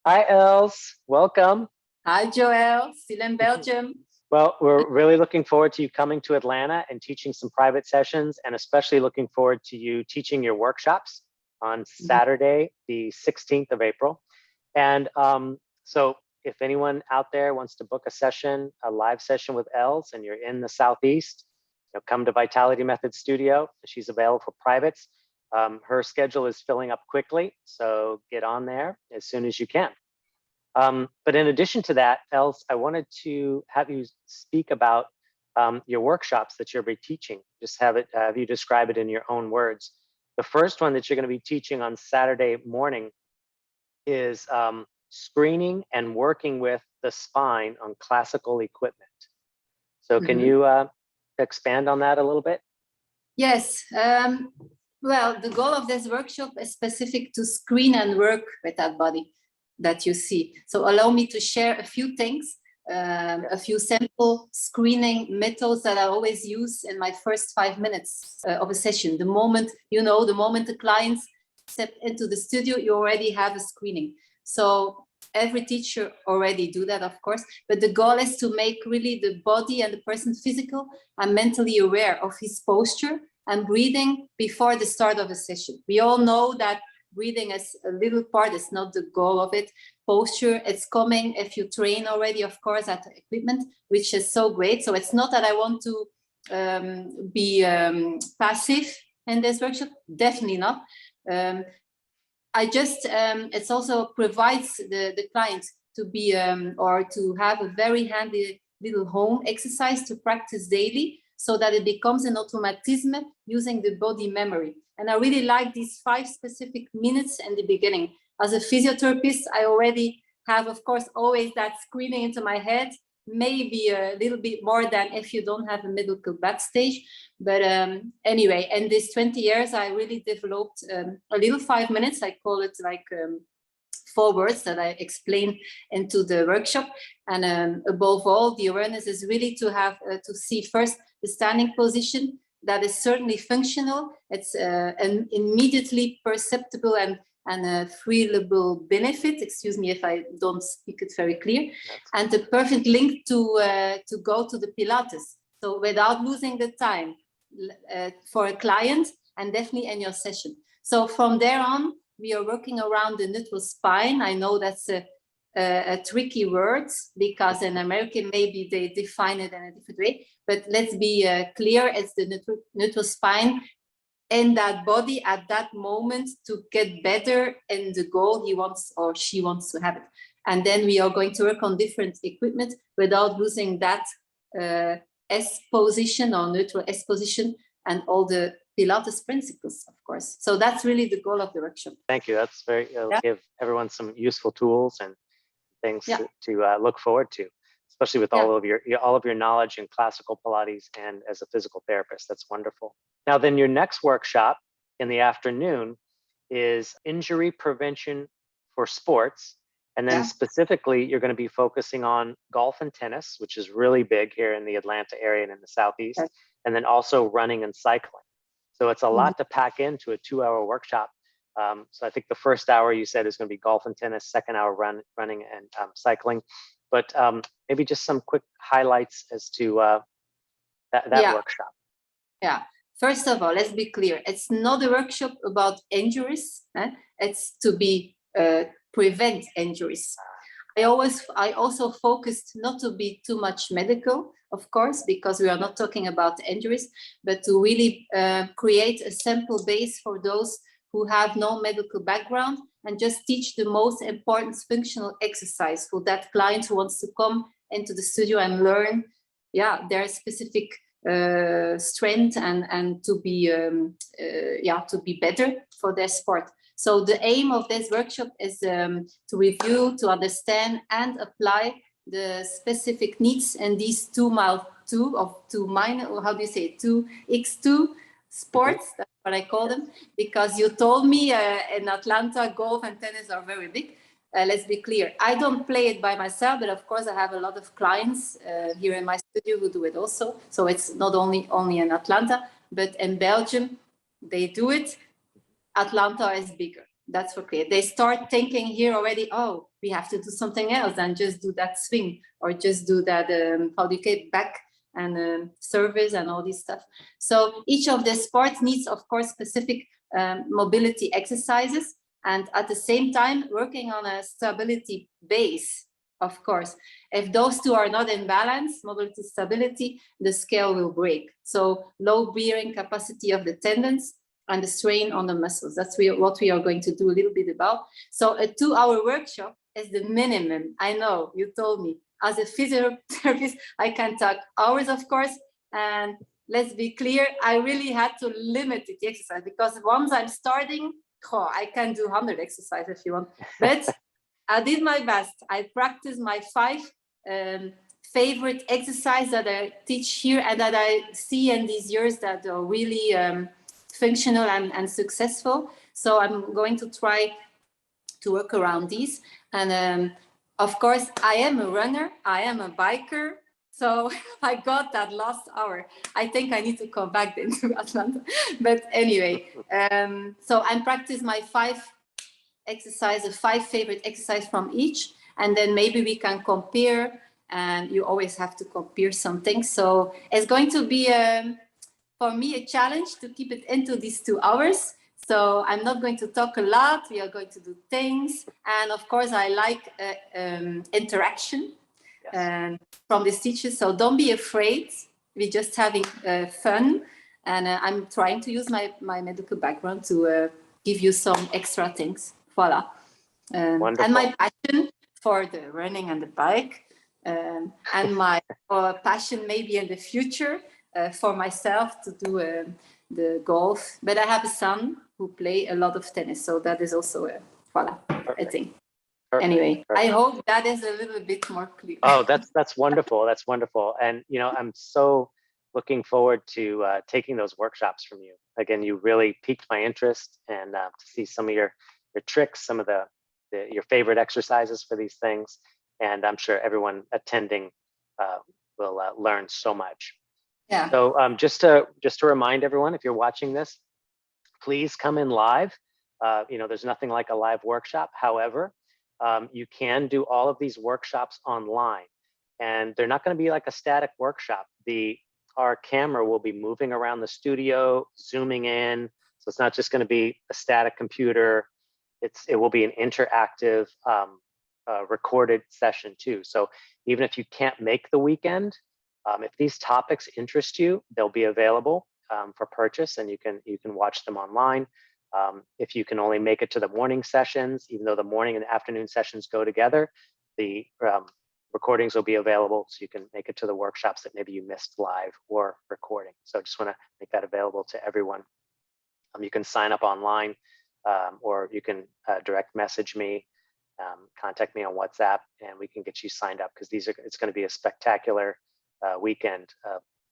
Hi, Els. Welcome. Hi, Joel. Still in Belgium. Well, we're really looking forward to you coming to Atlanta and teaching some private sessions, and especially looking forward to you teaching your workshops on Saturday, the 16th of April. And so if anyone out there wants to book a session, a live session with Els, and you're in the Southeast, come to Vitality Method Studio. She's available for privates. Her schedule is filling up quickly, so get on there as soon as you can. But in addition to that, Els, I wanted to have you speak about your workshops that you'll be teaching. Just have you describe it in your own words. The first one that you're going to be teaching on Saturday morning is screening and working with the spine on classical equipment. So can you expand on that a little bit? Yes. Well, the goal of this workshop is specific to screen and work with that body that you see. So allow me to share a few things, a few simple screening methods that I always use in my first 5 minutes of a session. The moment, the moment the clients step into the studio, you already have a screening. So every teacher already do that, of course, but the goal is to make really the body and the person physical and mentally aware of his posture and breathing before the start of a session. We all know that breathing is a little part, it's not the goal of it. Posture, it's coming if you train already, of course, at the equipment, which is so great. So it's not that I want to be passive in this workshop, definitely not. It also provides the client to be or to have a very handy little home exercise to practice daily, so that it becomes an automatism using the body memory. And I really like these 5 specific minutes in the beginning. As a physiotherapist, I already have, of course, always that screaming into my head, maybe a little bit more than if you don't have a medical backstage. But anyway, in these 20 years, I really developed a little 5 minutes. I call it like 4 words that I explain into the workshop. And above all, the awareness is really to have to see first the standing position that is certainly functional. It's an immediately perceptible and a feelable benefit. Excuse me if I don't speak it very clear. And the perfect link to go to the Pilates. So without losing the time for a client and definitely in your session. So from there on, we are working around the neutral spine. I know that's a tricky word because in America, maybe they define it in a different way, but let's be clear, it's the neutral spine in that body at that moment to get better in the goal he wants or she wants to have it. And then we are going to work on different equipment without losing that S position or neutral S position and all the Pilates principles, of course. So that's really the goal of the workshop. Thank you. That's very, give everyone some useful tools and things to look forward to, especially with all of your knowledge in classical Pilates and as a physical therapist. That's wonderful. Now, then your next workshop in the afternoon is injury prevention for sports. And then specifically, you're going to be focusing on golf and tennis, which is really big here in the Atlanta area and in the Southeast, and then also running and cycling. So it's a lot to pack into a 2-hour workshop. So I think the first hour you said is going to be golf and tennis, second hour running and cycling. But maybe just some quick highlights as to that workshop. Yeah. First of all, let's be clear. It's not a workshop about injuries. It's to be prevent injuries. I also focused not to be too much medical, of course, because we are not talking about injuries, but to really create a simple base for those who have no medical background and just teach the most important functional exercise for that client who wants to come into the studio and learn their specific strength and to be better for their sport. So the aim of this workshop is to review, to understand and apply the specific needs in these 2x2 sports, that's what I call them, because you told me in Atlanta, golf and tennis are very big. Let's be clear, I don't play it by myself, but of course I have a lot of clients here in my studio who do it also. So it's not only in Atlanta, but in Belgium, they do it. Atlanta is bigger, that's for clear. They start thinking here already, oh, we have to do something else than just do that swing or just do that, how do you get back and service and all this stuff. So each of the sports needs, of course, specific mobility exercises, and at the same time working on a stability base. Of course, if those two are not in balance, mobility, stability, the scale will break. So low bearing capacity of the tendons and the strain on the muscles. That's what we are going to do a little bit about. So a 2-hour workshop is the minimum. I know, you told me. As a physiotherapist, I can talk hours, of course. And let's be clear, I really had to limit the exercise, because once I'm starting, I can do 100 exercises if you want. But I did my best. I practiced my 5 favorite exercises that I teach here and that I see in these years that are really functional and successful. So I'm going to try to work around these. And of course, I am a runner, I am a biker. So I got that last hour. I think I need to come back then to Atlanta. But anyway, so I practice my 5 exercises, 5 favorite exercises from each. And then maybe we can compare, and you always have to compare something. So it's going to be, for me, a challenge to keep it into these 2 hours. So I'm not going to talk a lot. We are going to do things. And of course, I like interaction from these teachers. So don't be afraid. We're just having fun. And I'm trying to use my medical background to give you some extra things. Voila. And my passion for the running and the bike. And my passion maybe in the future for myself to do the golf. But I have a son who play a lot of tennis. So that is also a thing. Perfect. Anyway, perfect. I hope that is a little bit more clear. Oh, that's wonderful. That's wonderful. And, you know, I'm so looking forward to taking those workshops from you. Again, you really piqued my interest, and to see some of your tricks, some of your favorite exercises for these things. And I'm sure everyone attending will learn so much. Yeah. So just to remind everyone, if you're watching this, please come in live. You know, there's nothing like a live workshop. However, you can do all of these workshops online, and they're not going to be like a static workshop. Our camera will be moving around the studio, zooming in. So it's not just going to be a static computer. It will be an interactive recorded session too. So even if you can't make the weekend, if these topics interest you, they'll be available for purchase, and you can watch them online. If you can only make it to the morning sessions, even though the morning and afternoon sessions go together, the recordings will be available, so you can make it to the workshops that maybe you missed live or recording. So I just want to make that available to everyone. You can sign up online, or you can direct message me, contact me on WhatsApp, and we can get you signed up, because it's going to be a spectacular weekend,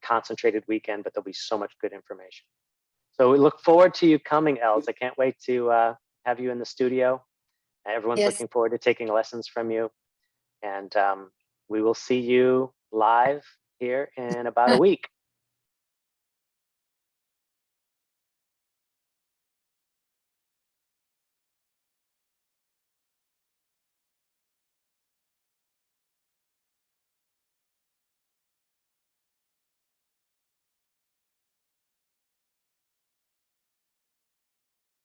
concentrated weekend, but there'll be so much good information. So we look forward to you coming, Els. I can't wait to have you in the studio. Everyone's looking forward to taking lessons from you. And we will see you live here in about a week.